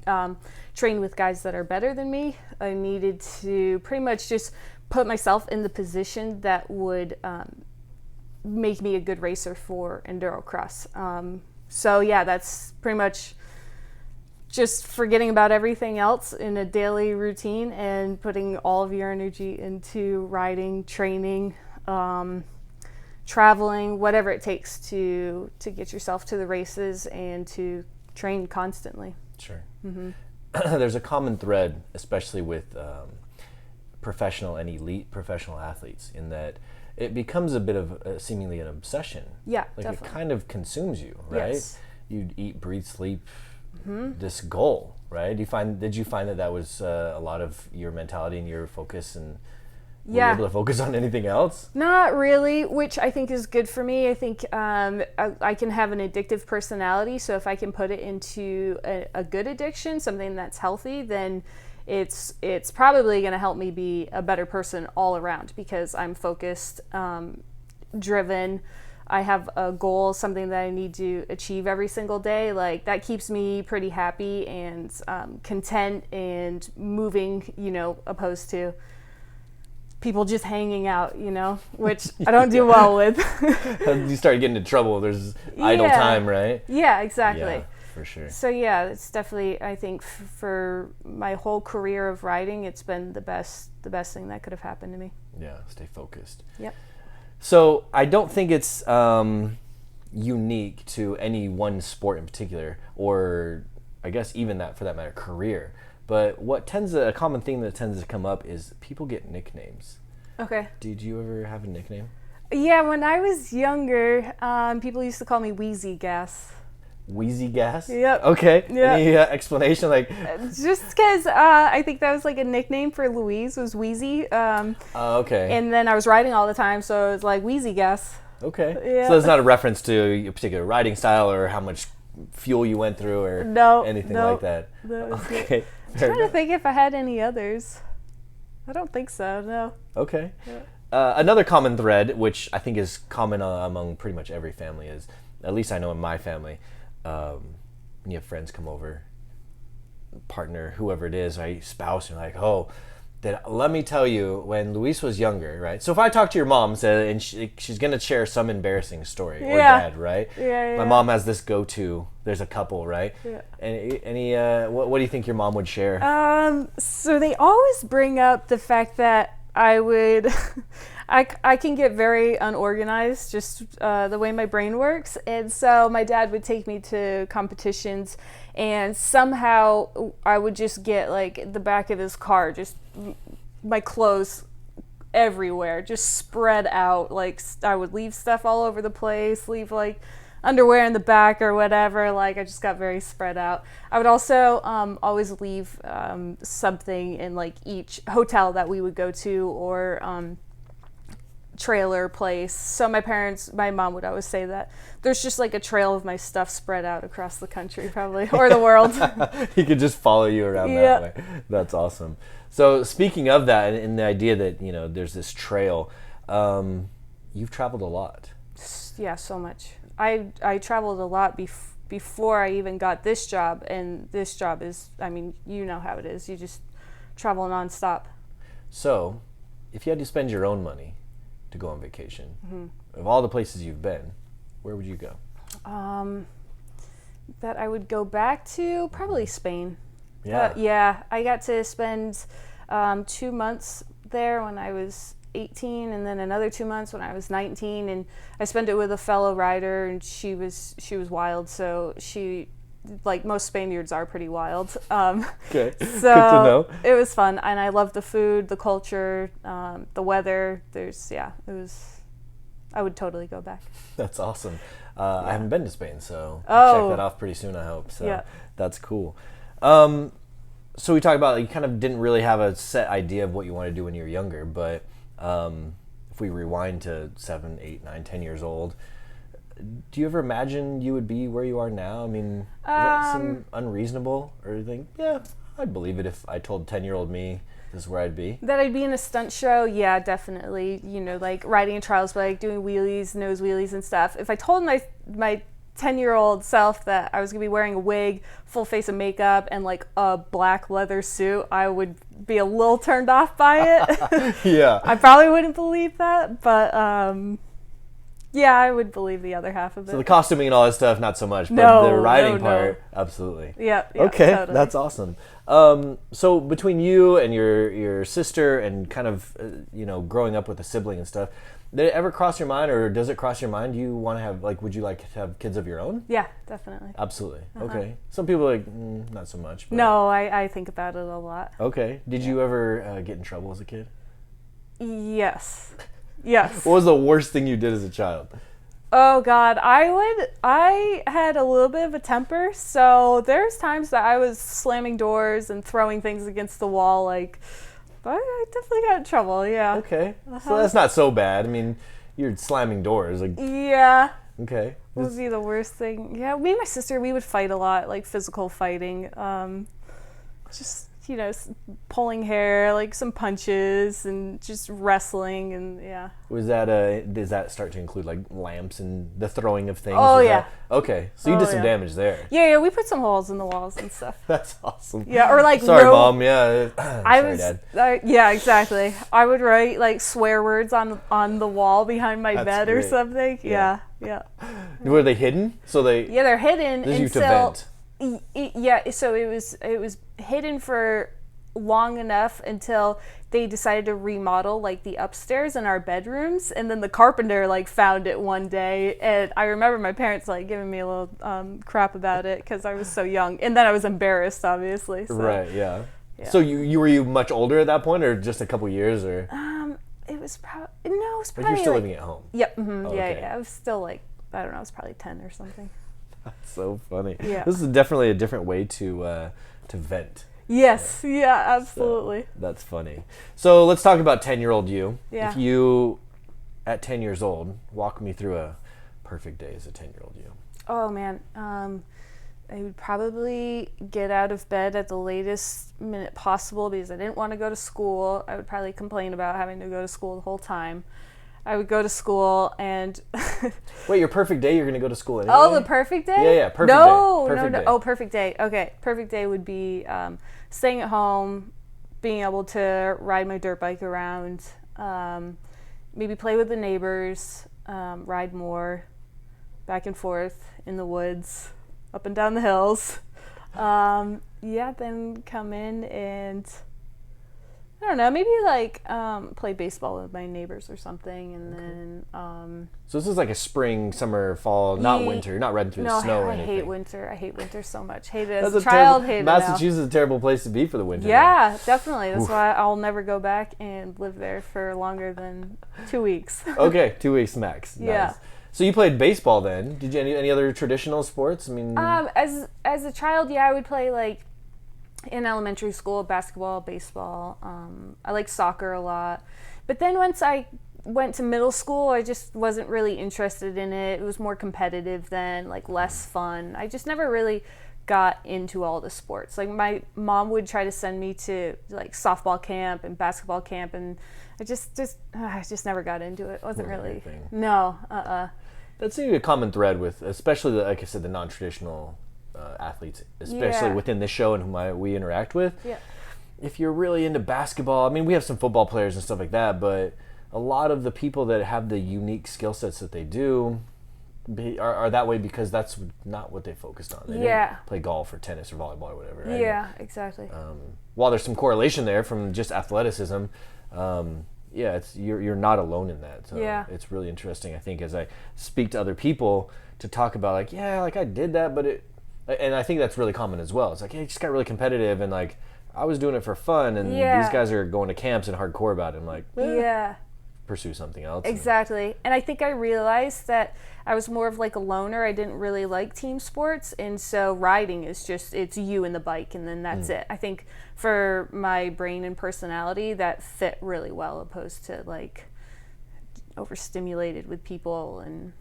train with guys that are better than me. I needed to pretty much just put myself in the position that would make me a good racer for Endurocross. So yeah, that's pretty much just forgetting about everything else in a daily routine and putting all of your energy into riding, training, traveling, whatever it takes to get yourself to the races and to train constantly. Sure. There's a common thread, especially with professional and elite professional athletes, in that it becomes a bit of seemingly an obsession. Yeah, like definitely. it kind of consumes you, right? Yes. You eat, breathe, sleep this goal, right? Did you find that was a lot of your mentality and your focus, and were you able to focus on anything else? Not really, which I think is good for me. I think I can have an addictive personality, so if I can put it into a good addiction, something that's healthy, then it's probably going to help me be a better person all around, because I'm focused, driven. I have a goal, something that I need to achieve every single day. Like, that keeps me pretty happy and content and moving, opposed to people just hanging out, which I don't do well with. You start getting into trouble. There's idle time, right? Yeah, exactly. Yeah, for sure. So yeah, it's definitely, I think for my whole career of riding, it's been the best thing that could have happened to me. Yeah, stay focused. Yep. So I don't think it's unique to any one sport in particular, or I guess even that, for that matter, career. But a common thing that tends to come up is people get nicknames. Okay. Did you ever have a nickname? Yeah, when I was younger, people used to call me Wheezy Gas. Wheezy Gas? Yep. Okay. Yep. Any explanation? Just because I think that was like a nickname for Louise, was Wheezy. Okay. And then I was riding all the time, so it was like Wheezy Gas. Okay. Yeah. So it's not a reference to a particular riding style or how much fuel you went through or anything like that? No. Okay. I'm trying to think if I had any others. I don't think so, no. Okay. Yeah. Another common thread, which I think is common among pretty much every family, is, at least I know in my family, you have friends come over, partner, whoever it is, right, spouse, and like, let me tell you, when Louise was younger, right? So if I talk to your mom, and she's going to share some embarrassing story, or dad, right? Yeah. My mom has this go-to. There's a couple, right? Yeah. What do you think your mom would share? So they always bring up the fact that I would... I can get very unorganized, just the way my brain works. And so my dad would take me to competitions, and somehow I would just get, like, the back of his car, just my clothes everywhere, just spread out. Like, I would leave stuff all over the place, leave, like, underwear in the back or whatever. Like, I just got very spread out. I would also always leave something in, like, each hotel that we would go to, or trailer place. So my mom would always say that there's just like a trail of my stuff spread out across the country, probably, or the world. He could just follow you around that way. That's awesome. So speaking of that, and the idea that, there's this trail, you've traveled a lot. Yeah, so much. I traveled a lot before I even got this job, and this job is, you know how it is. You just travel nonstop. So if you had to spend your own money to go on vacation, of all the places you've been, where would you go? That I would go back to, probably Spain. Yeah. I got to spend 2 months there when I was 18, and then another 2 months when I was 19, and I spent it with a fellow rider, and she was wild. So she, like most Spaniards, are pretty wild. Okay. So good to know. It was fun, and I loved the food, the culture, the weather. I would totally go back. That's awesome. I haven't been to Spain, so I'll check that off pretty soon, I hope. So that's cool. So we talked about, you kind of didn't really have a set idea of what you want to do when you were younger, but if we rewind to 7, 8, 9, 10 years old, do you ever imagine you would be where you are now? Does that seem unreasonable? Or you think, yeah, I'd believe it if I told 10-year-old me this is where I'd be? That I'd be in a stunt show? Yeah, definitely. Like riding in trials, but like doing wheelies, nose wheelies and stuff. If I told my 10-year-old self that I was going to be wearing a wig, full face of makeup, and like a black leather suit, I would be a little turned off by it. Yeah. I probably wouldn't believe that, but Yeah, I would believe the other half of it. So the costuming and all that stuff, not so much, but No, the riding no. part, absolutely. Yeah, Okay, totally. that's awesome. So between you and your sister and kind of, growing up with a sibling and stuff, did it ever cross your mind, or does it cross your mind, you want to have, would you like to have kids of your own? Yeah, definitely. Absolutely. Okay. Some people are like, not so much. But... No, I think about it a lot. Okay. Did you ever get in trouble as a kid? Yes. Yes. What was the worst thing you did as a child? Oh God, I had a little bit of a temper, so there's times that I was slamming doors and throwing things against the wall, but I definitely got in trouble, yeah. Okay. So that's not so bad. I mean, you're slamming doors. Yeah. Okay. What would be the worst thing? Yeah, me and my sister, we would fight a lot, physical fighting. Just, pulling hair, some punches and just wrestling and yeah. Was that does that start to include lamps and the throwing of things? Oh, Was yeah. that- okay. So you did some damage there. Yeah, we put some holes in the walls and stuff. That's awesome. Yeah, or Sorry, rope. Mom. Yeah. Sorry, Dad. Yeah, exactly. I would write swear words on the wall behind my That's bed or great. something. Yeah. Yeah. Were they hidden? So they. Yeah, they're hidden This is you to until vent. yeah. So it was hidden for long enough until they decided to remodel the upstairs in our bedrooms, and then the carpenter found it one day, and I remember my parents giving me a little crap about it because I was so young, and then I was embarrassed, obviously. So. Right. Yeah. So you much older at that point, or just a couple years, or? It was probably no. It was But probably you're still living at home. Yep. Oh, yeah. okay. Yeah. I was still I don't know. I was probably 10 or something. That's so funny. Yeah. This is definitely a different way to vent. Yes. Yeah. Absolutely. So, that's funny. So let's talk about 10-year-old you. Yeah. If you, at 10 years old, walk me through a perfect day as a 10-year-old you. Oh man. I would probably get out of bed at the latest minute possible because I didn't want to go to school. I would probably complain about having to go to school the whole time. I would go to school and... Wait, your perfect day, you're going to go to school anyway? Oh, the perfect day? Yeah, perfect day. Perfect No. day. Oh, perfect day. Okay, perfect day would be staying at home, being able to ride my dirt bike around, maybe play with the neighbors, ride more, back and forth in the woods, up and down the hills. Then come in and... I don't know, maybe play baseball with my neighbors or something, and then... So this is a spring, summer, fall, not winter. You're not riding through the snow or I anything. hate winter. I hate winter so much. Hate it That's as a child, terrible, hate it now. Massachusetts is a terrible place to be for the winter. Yeah, definitely. That's why I'll never go back and live there for longer than 2 weeks. Okay, 2 weeks max. Nice. Yeah. So you played baseball then. Did you any other traditional sports? I mean... As a child, yeah, I would play in elementary school, basketball, baseball. I like soccer a lot. But then once I went to middle school, I just wasn't really interested in it. It was more competitive then, less fun. I just never really got into all the sports. My mom would try to send me to softball camp and basketball camp, and I just never got into it. It wasn't really. Thing. No. That's a common thread with, especially like I said, the non-traditional athletes, especially within this show and whom we interact with. Yeah. If you're really into basketball, I mean, we have some football players and stuff like that, but a lot of the people that have the unique skill sets that they do are that way because that's not what they focused on. They didn't play golf or tennis or volleyball or whatever. Right? Yeah, exactly. While there's some correlation there from just athleticism, you're not alone in that. So it's really interesting, I think, as I speak to other people to talk about I did that, but and I think that's really common as well. It's it just got really competitive, and I was doing it for fun, and these guys are going to camps and hardcore about it. I'm pursue something else. Exactly. And I think I realized that I was more of a loner. I didn't really like team sports, and so riding is just, it's you and the bike, and then that's it. I think for my brain and personality, that fit really well, opposed to overstimulated with people and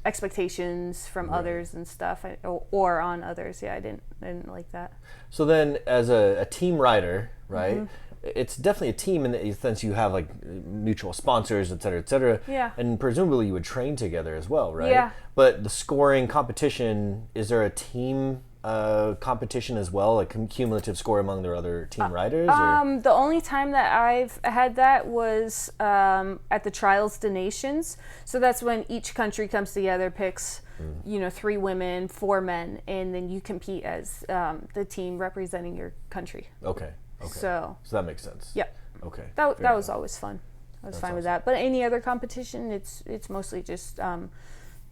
expectations from others and stuff, or on others. I didn't like that. So then, as a team rider, right? It's definitely a team in the sense you have mutual sponsors, et cetera, Yeah. and presumably you would train together as well, right? Yeah. But the scoring competition, is there a team competition as well, like cumulative score among their other team riders? Or? The only time that I've had that was at the Trials des Nations. So that's when each country comes together, picks 3 women, 4 men, and then you compete as the team representing your country. Okay. So that makes sense. Yep. Okay. That was always fun. I was fine with that. But any other competition, it's mostly just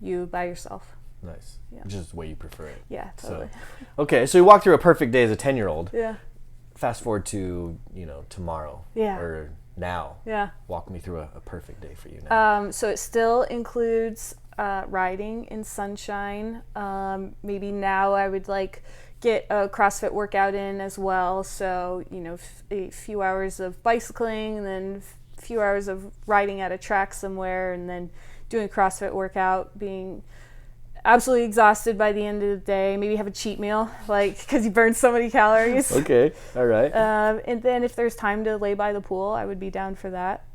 you by yourself. Nice. Yeah. Just the way you prefer it. Yeah, totally. So you walked through a perfect day as a 10-year-old. Yeah. Fast forward to, tomorrow. Yeah. Or now. Yeah. Walk me through a perfect day for you now. So it still includes riding in sunshine. Maybe now I would get a CrossFit workout in as well. So, a few hours of bicycling and then a few hours of riding at a track somewhere and then doing a CrossFit workout, being absolutely exhausted by the end of the day. Maybe have a cheat meal, because you burn so many calories. Okay, all right. And then if there's time to lay by the pool, I would be down for that.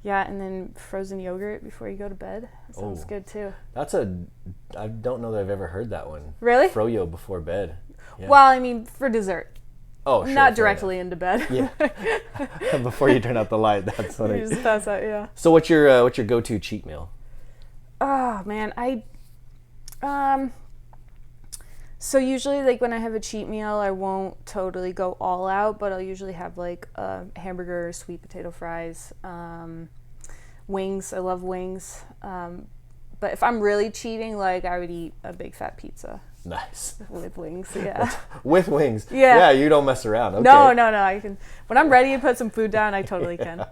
Yeah, and then frozen yogurt before you go to bed. That sounds good too. I don't know that I've ever heard that one. Really? Froyo before bed. Yeah. Well, I mean, for dessert. Oh, sure. Not directly into bed. Yeah. Before you turn out the light, that's funny. You just pass out, yeah. So what's your go-to cheat meal? Oh, man, so usually, when I have a cheat meal, I won't totally go all out, but I'll usually have, a hamburger, sweet potato fries, wings. I love wings. But if I'm really cheating, I would eat a big fat pizza. Nice. With wings, yeah. With wings? Yeah. Yeah, you don't mess around. Okay. No, I can. When I'm ready to put some food down, I totally can.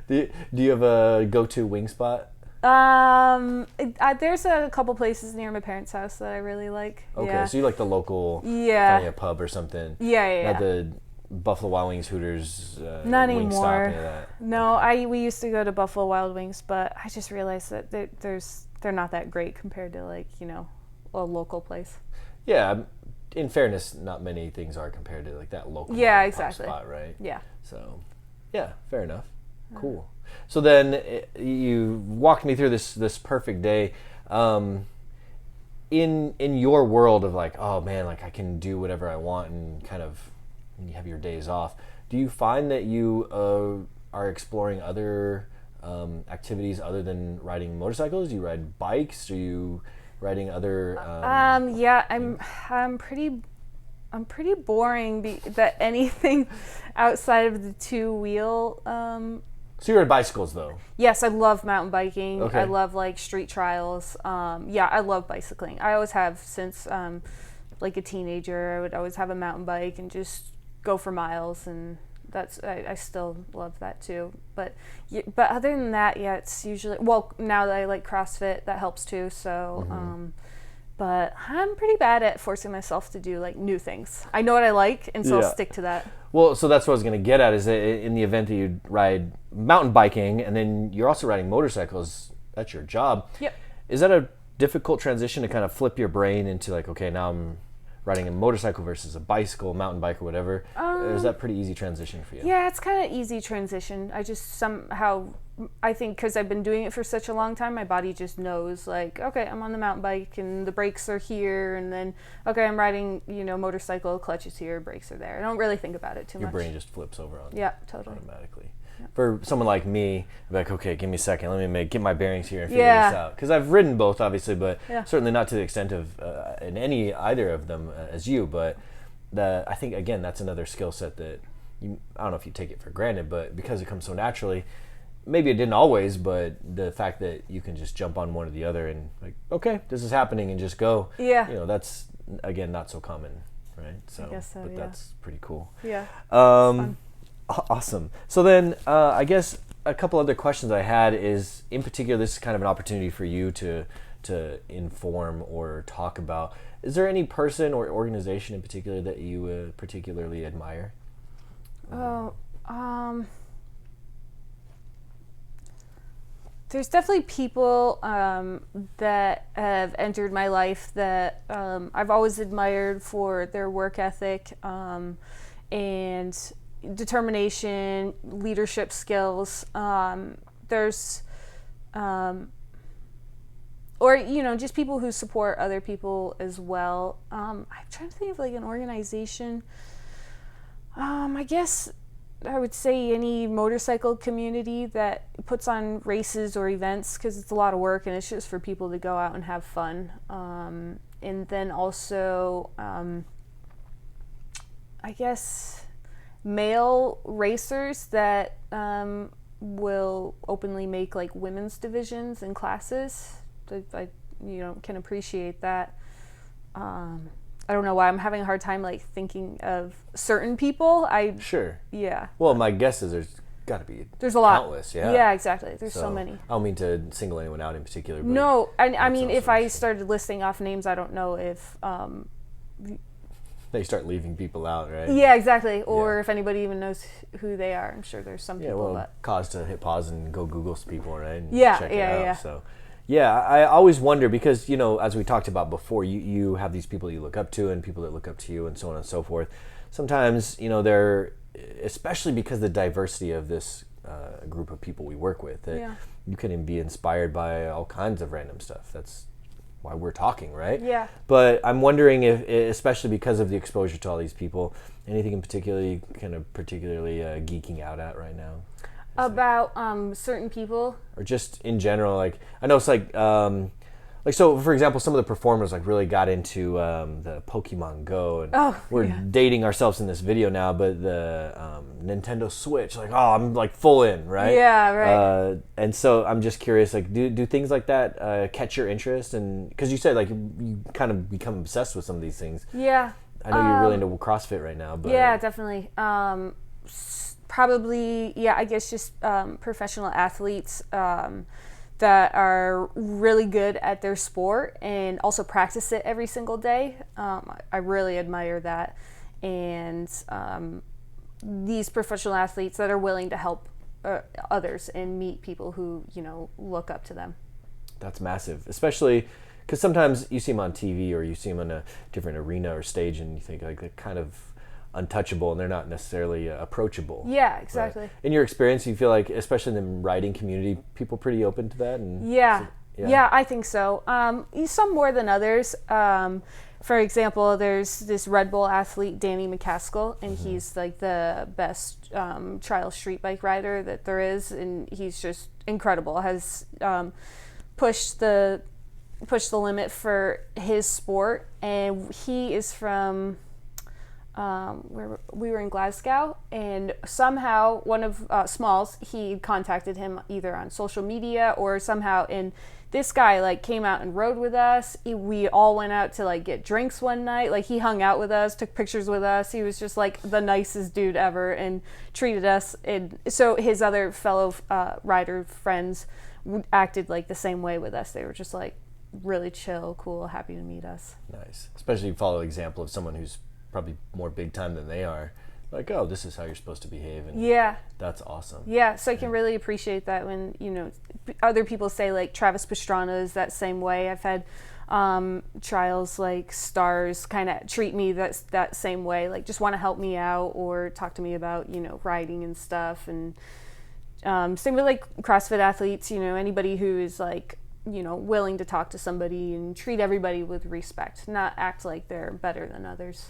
Do you have a go-to wing spot? There's a couple places near my parents' house that I really like. Okay, yeah. so you like the local kind of pub or something. Yeah. Not the Buffalo Wild Wings, Hooters, not Wingstop, anymore. any of that. No, we used to go to Buffalo Wild Wings, but I just realized that they're not that great compared to a local place. Yeah, in fairness, not many things are compared to that local exactly. spot, right? Yeah. So, yeah, fair enough. Cool. So then you walked me through this perfect day. In your world of oh man, I can do whatever I want and kind of you have your days off. Do you find that you are exploring other activities other than riding motorcycles? Do you ride bikes? Are you riding other? Yeah, I'm pretty boring. That anything outside of the 2-wheel. So you ride bicycles though? Yes, I love mountain biking. Okay. I love street trials. Yeah, I love bicycling. I always have since a teenager. I would always have a mountain bike and just go for miles, and I still love that too. But other than that, yeah, it's usually now that I like CrossFit, that helps too. So. But I'm pretty bad at forcing myself to do new things. I know what I like, and so I'll stick to that. Well, so that's what I was going to get at, is that in the event that you ride mountain biking and then you're also riding motorcycles, that's your job. Yep. Is that a difficult transition to kind of flip your brain into okay, now I'm riding a motorcycle versus a bicycle, mountain bike or whatever? Or is that pretty easy transition for you? Yeah, it's kind of easy transition. I just somehow, I think because I've been doing it for such a long time, my body just knows okay, I'm on the mountain bike and the brakes are here, and then okay, I'm riding motorcycle, clutch is here, brakes are there. I don't really think about it too much. Your brain just flips over on yeah, totally. automatically. Yeah. For someone like me, I'm okay, give me a second, let me get my bearings here and figure this out. Because I've ridden both, obviously, but certainly not to the extent of in either of them as you. But I think again, that's another skill set that I don't know if you take it for granted, but because it comes so naturally. Maybe it didn't always, but the fact that you can just jump on one or the other and okay, this is happening and just go. Yeah. That's again not so common, right? So, I guess so, but that's pretty cool. Yeah. Awesome. So then, I guess a couple other questions I had is, in particular, this is kind of an opportunity for you to inform or talk about. Is there any person or organization in particular that you particularly admire? There's definitely people that have entered my life that I've always admired for their work ethic and determination, leadership skills. There's or just people who support other people as well. I'm trying to think of like an organization. I guess I would say any motorcycle community that puts on races or events, because it's a lot of work and it's just for people to go out and have fun. And then also, I guess, male racers that will openly make like women's divisions and classes. I can appreciate that. I don't know why I'm having a hard time like thinking of certain people. Sure. Yeah. Well, my guess is there's got to be there's a lot. Countless, yeah. Yeah, exactly. There's so many. I don't mean to single anyone out in particular. But no, I mean, if I interesting. started listing off names, I don't know if. They start leaving people out, right? Yeah, exactly. Or if anybody even knows who they are. I'm sure there's some people. Yeah, well, that... cause to hit pause and go Google some people, right? And Yeah, check it yeah, out. yeah. So, yeah, I always wonder because, as we talked about before, you have these people you look up to and people that look up to you and so on and so forth. Sometimes, they're, especially because of the diversity of this group of people we work with, that you can be inspired by all kinds of random stuff. That's why we're talking, right? Yeah. But I'm wondering if, especially because of the exposure to all these people, anything in particularly geeking out at right now? About certain people? Or just in general, like, I know it's like so for example, some of the performers like really got into the Pokemon Go, and we're dating ourselves in this video now, but the Nintendo Switch, like, I'm like full in, right? Yeah, right. And so I'm just curious, like, do things like that catch your interest? And because you said like you kind of become obsessed with some of these things. Yeah. I know you're really into CrossFit right now, but yeah, definitely. Probably, I guess just professional athletes that are really good at their sport and also practice it every single day. I really admire that. And these professional athletes that are willing to help others and meet people who, look up to them. That's massive, especially because sometimes you see them on TV or you see them in a different arena or stage and you think like they're kind of untouchable and they're not necessarily approachable. Yeah, exactly. Right? In your experience, you feel like, especially in the riding community, people pretty open to that? And yeah, I think so. Some more than others. For example, there's this Red Bull athlete, Danny McCaskill, and he's like the best trial street bike rider that there is, and he's just incredible. Has pushed the limit for his sport, and he is from where we were in Glasgow, and somehow one of Smalls, he contacted him either on social media or somehow, and this guy like came out and rode with us. We all went out to like get drinks one night. Like he hung out with us, took pictures with us. He was just like the nicest dude ever and treated us. And so his other fellow rider friends acted like the same way with us. They were just like really chill, cool, happy to meet us. Nice. Especially if you follow an example of someone who's probably more big time than they are. Like, oh, this is how you're supposed to behave. And that's awesome. Yeah, so I can really appreciate that when, other people say, like, Travis Pastrana is that same way. I've had trials like stars kind of treat me that same way, like just want to help me out or talk to me about, riding and stuff. And same with, like, CrossFit athletes, anybody who is, like, willing to talk to somebody and treat everybody with respect, not act like they're better than others.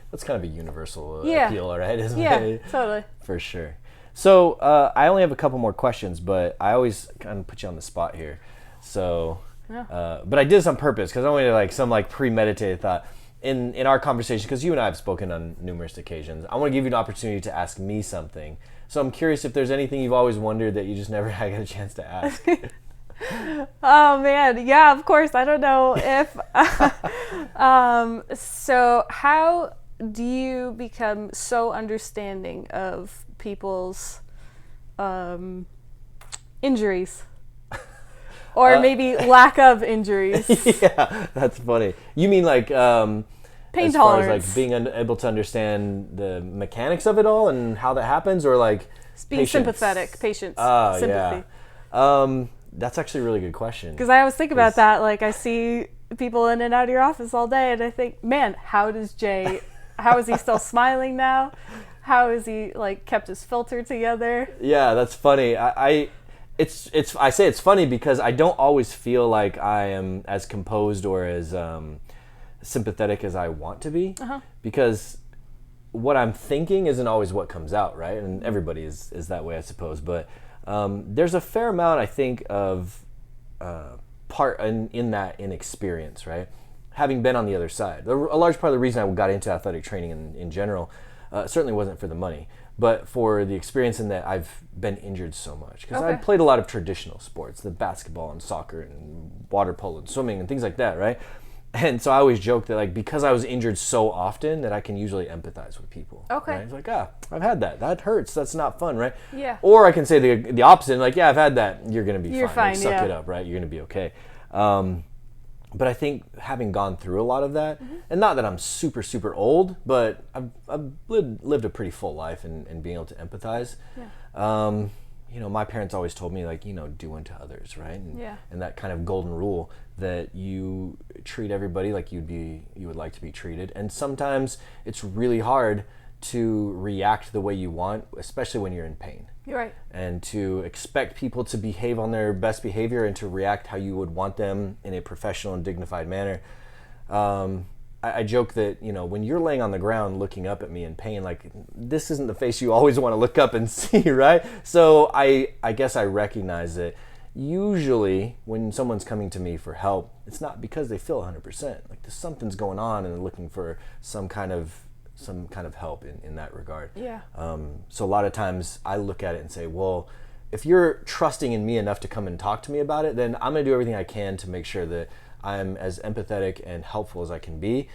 That's kind of a universal appeal, right? Isn't yeah, it? Totally. For sure. So I only have a couple more questions, but I always kind of put you on the spot here. So, but I did this on purpose because I wanted like some like premeditated thought in our conversation, because you and I have spoken on numerous occasions. I want to give you an opportunity to ask me something. So I'm curious if there's anything you've always wondered that you just never had a chance to ask. Oh man, yeah, of course. I don't know if so how do you become so understanding of people's injuries or maybe lack of injuries? Yeah, that's funny. You mean like pain as tolerance, far as like being able to understand the mechanics of it all and how that happens, or like being sympathetic, patience, sympathy? Yeah. That's actually a really good question. Because I always think about that. Like, I see people in and out of your office all day, and I think, man, how is he still smiling now? How is he, like, kept his filter together? Yeah, that's funny. I I say it's funny because I don't always feel like I am as composed or as sympathetic as I want to be, because what I'm thinking isn't always what comes out, right? And everybody is that way, I suppose. But there's a fair amount, I think, of part in that inexperience, right? Having been on the other side. A large part of the reason I got into athletic training in general certainly wasn't for the money, but for the experience in that I've been injured so much. Because I played a lot of traditional sports, the basketball and soccer and water polo and swimming and things like that, right? And so I always joke that, like, because I was injured so often that I can usually empathize with people. Okay. Right? It's like, I've had that. That hurts. That's not fun, right? Yeah. Or I can say the opposite, like, yeah, I've had that. You're going to be You're fine. fine, Like, suck yeah. it up, right? You're going to be okay. But I think having gone through a lot of that, and not that I'm super, super old, but I've lived a pretty full life and being able to empathize. Yeah. You know, my parents always told me, like, you know, do unto others, right? And that kind of golden rule that you treat everybody like you would like to be treated. And sometimes it's really hard to react the way you want, especially when you're in pain. You're right. And to expect people to behave on their best behavior and to react how you would want them in a professional and dignified manner. I joke that, you know, when you're laying on the ground looking up at me in pain, like, this isn't the face you always want to look up and see, right? So I guess I recognize that usually when someone's coming to me for help, it's not because they feel 100%. Like, there's something's going on and they're looking for some kind of help in that regard. Yeah. So a lot of times I look at it and say, well, if you're trusting in me enough to come and talk to me about it, then I'm going to do everything I can to make sure that I'm as empathetic and helpful as I can be,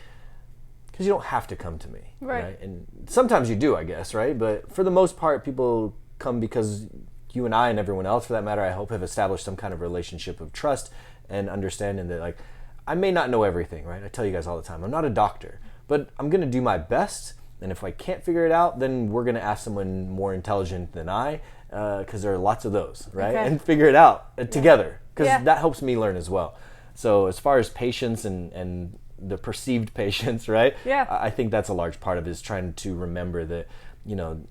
because you don't have to come to me. Right. And sometimes you do, I guess, right? But for the most part, people come because you and I and everyone else, for that matter, I hope, have established some kind of relationship of trust and understanding that, like, I may not know everything, right? I tell you guys all the time, I'm not a doctor, but I'm going to do my best. And if I can't figure it out, then we're going to ask someone more intelligent than I, because there are lots of those, right? Okay. And figure it out together, because Yeah. that helps me learn as well. So as far as patience and the perceived patience, right? Yeah. I think that's a large part of it, is trying to remember that, you know,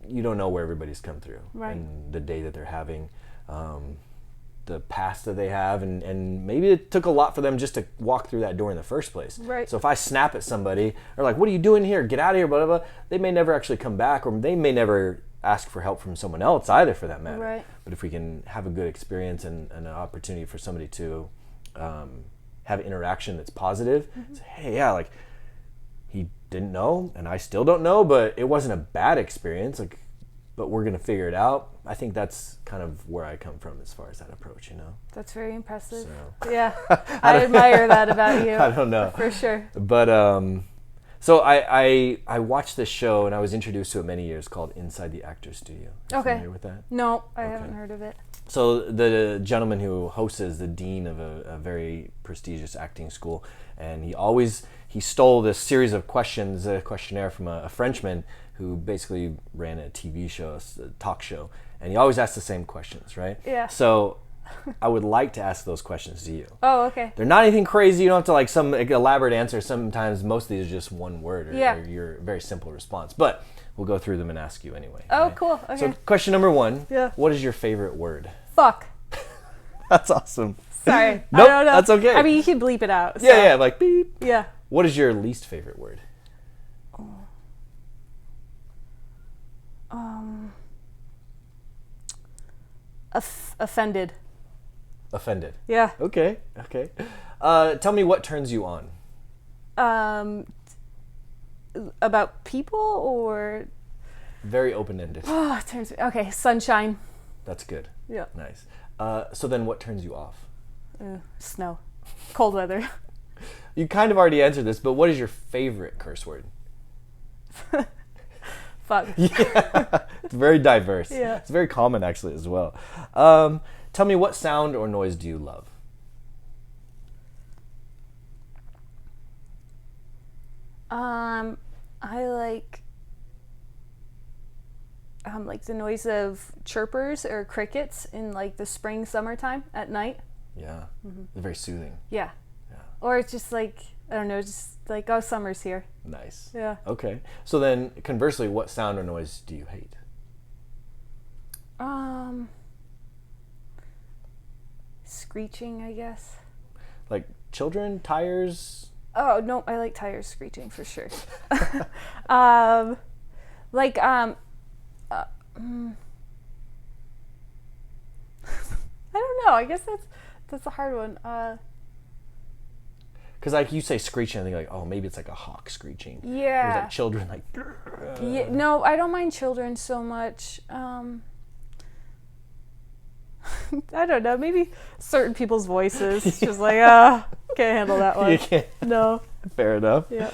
you don't know where everybody's come through. Right. And the day that they're having, the past that they have, and maybe it took a lot for them just to walk through that door in the first place. Right. So if I snap at somebody, or like, what are you doing here? Get out of here, blah, blah, blah, they may never actually come back, or they may never ask for help from someone else either, for that matter. Right. But if we can have a good experience and an opportunity for somebody to have interaction that's positive, say, hey, yeah, like, he didn't know, and I still don't know, but it wasn't a bad experience, like, but we're gonna figure it out. I think that's kind of where I come from as far as that approach, you know? That's very impressive. So. Yeah. I admire that about you. I don't know. For sure. But so I watched this show, and I was introduced to it many years, called Inside the Actors Studio. Are you Okay. familiar with that? No, I haven't heard of it. So the gentleman who hosts is the dean of a very prestigious acting school, and he stole this series of questions, a questionnaire from a Frenchman who basically ran a TV show, a talk show, and he always asked the same questions, right? Yeah. So I would like to ask those questions to you. Oh, okay. They're not anything crazy. You don't have to like some elaborate answer. Sometimes most of these are just one word or your very simple response. But we'll go through them and ask you anyway. Oh, right? cool. Okay. So question number 1. Yeah. What is your favorite word? Fuck. That's awesome. Sorry. Nope, I don't know. that's okay. I mean, you can bleep it out. So. Yeah, like beep. Yeah. What is your least favorite word? Offended. Offended. Yeah. Okay. Tell me what turns you on. About people or Very open-ended. okay, sunshine. That's good. Yeah. Nice. So then what turns you off? Snow. Cold weather. You kind of already answered this, but what is your favorite curse word? Fuck. Yeah, it's very diverse. Yeah. It's very common actually as well. Tell me, what sound or noise do you love? I like the noise of chirpers or crickets in like the spring, summertime at night. Yeah, they're very soothing. Yeah. Or it's just like, I don't know, just like, oh, summer's here. Nice. Yeah. Okay. So then, conversely, what sound or noise do you hate? screeching, I guess. Like children, tires? Oh, no, I like tires screeching for sure. Like, I don't know. I guess that's a hard one. Because like you say screeching, I think like, oh, maybe it's like a hawk screeching. Yeah. Or is that children like? Yeah, no, I don't mind children so much. I don't know. Maybe certain people's voices. It's just like, can't handle that one. You can't. No. Fair enough. Yeah.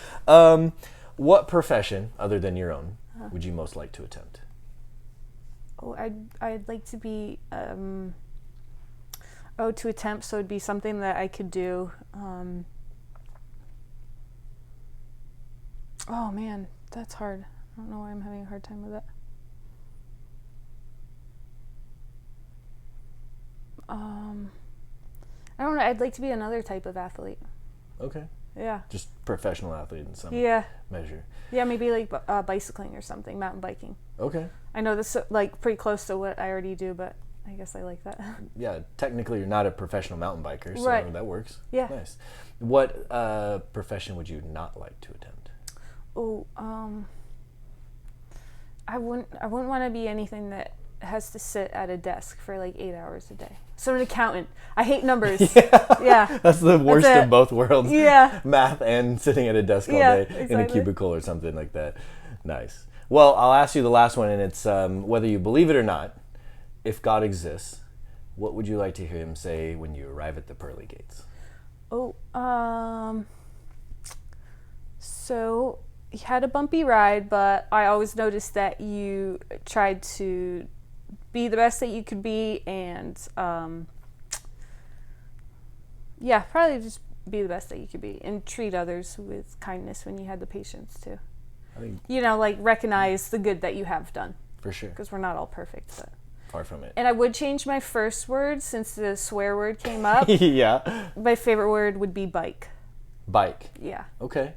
What profession, other than your own, would you most like to attempt? Oh, I'd like to be to attempt, so it'd be something that I could do. Oh man, that's hard. I don't know why I'm having a hard time with that. I don't know. I'd like to be another type of athlete. Okay. Yeah. Just professional athlete in some measure. Yeah, maybe like bicycling or something, mountain biking. Okay. I know this is like pretty close to what I already do, but I guess I like that. Yeah, technically you're not a professional mountain biker, so right. that works. Yeah. Nice. What profession would you not like to attempt? Oh, I wouldn't want to be anything that has to sit at a desk for like 8 hours a day. So an accountant. I hate numbers. Yeah. That's the worst of both worlds. Yeah. Math and sitting at a desk all day in a cubicle or something like that. Nice. Well, I'll ask you the last one, and it's whether you believe it or not, if God exists, what would you like to hear him say when you arrive at the pearly gates? Oh, so you had a bumpy ride, but I always noticed that you tried to be the best that you could be, and probably just be the best that you could be and treat others with kindness when you had the patience to. I think, like recognize the good that you have done. For sure. Because we're not all perfect, but. Far from it. And I would change my first word since the swear word came up. Yeah. My favorite word would be bike. Bike. Yeah. Okay.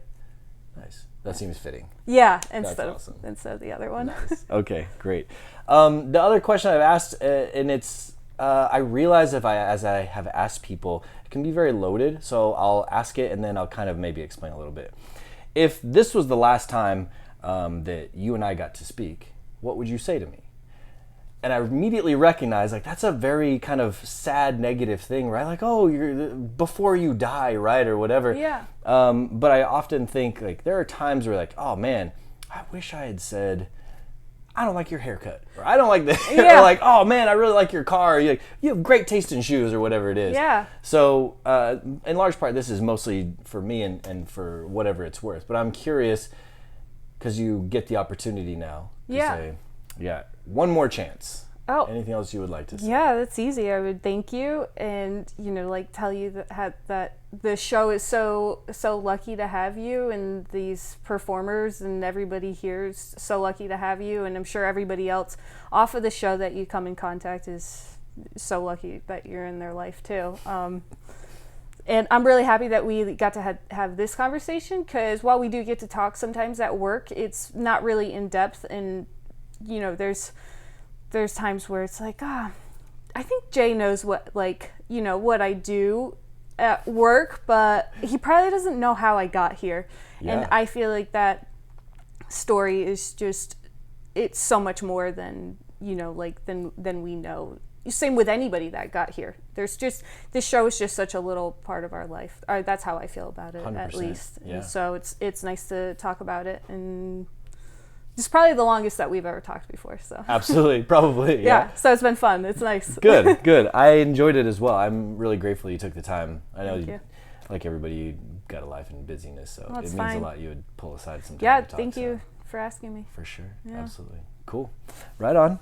Nice. That seems fitting. Yeah, That's awesome. instead of the other one. Nice. Okay, great. The other question I've asked, and it's, I realize as I have asked people, it can be very loaded, so I'll ask it and then I'll kind of maybe explain a little bit. If this was the last time that you and I got to speak, what would you say to me? And I immediately recognized, like, that's a very kind of sad, negative thing, right? Like, oh, you're before you die, right, or whatever. Yeah. But I often think, like, there are times where, like, oh man, I wish I had said, I don't like your haircut, or I don't like this, Yeah. or like, oh man, I really like your car. You have great taste in shoes, or whatever it is. Yeah. So, in large part, this is mostly for me and for whatever it's worth. But I'm curious, because you get the opportunity now to say, one more chance. Oh. Anything else you would like to say? Yeah, that's easy. I would thank you and, like tell you that the show is so lucky to have you, and these performers and everybody here is so lucky to have you, and I'm sure everybody else off of the show that you come in contact is so lucky that you're in their life too. And I'm really happy that we got to have this conversation, because while we do get to talk sometimes at work, it's not really in depth, and there's times where it's like, I think Jay knows what I do at work, but he probably doesn't know how I got here. Yeah. And I feel like that story is just, it's so much more than, than we know. Same with anybody that got here. There's just, this show is just such a little part of our life. That's how I feel about it, 100%, at least. Yeah. And so it's nice to talk about it, and it's probably the longest that we've ever talked before. So absolutely, probably, yeah. So it's been fun. It's nice. Good. I enjoyed it as well. I'm really grateful you took the time. I know, you. Like everybody, you got a life and busyness, so it means a lot. You would pull aside some time. Yeah, to talk, thank you for asking me. For sure, yeah. Absolutely, cool. Right on.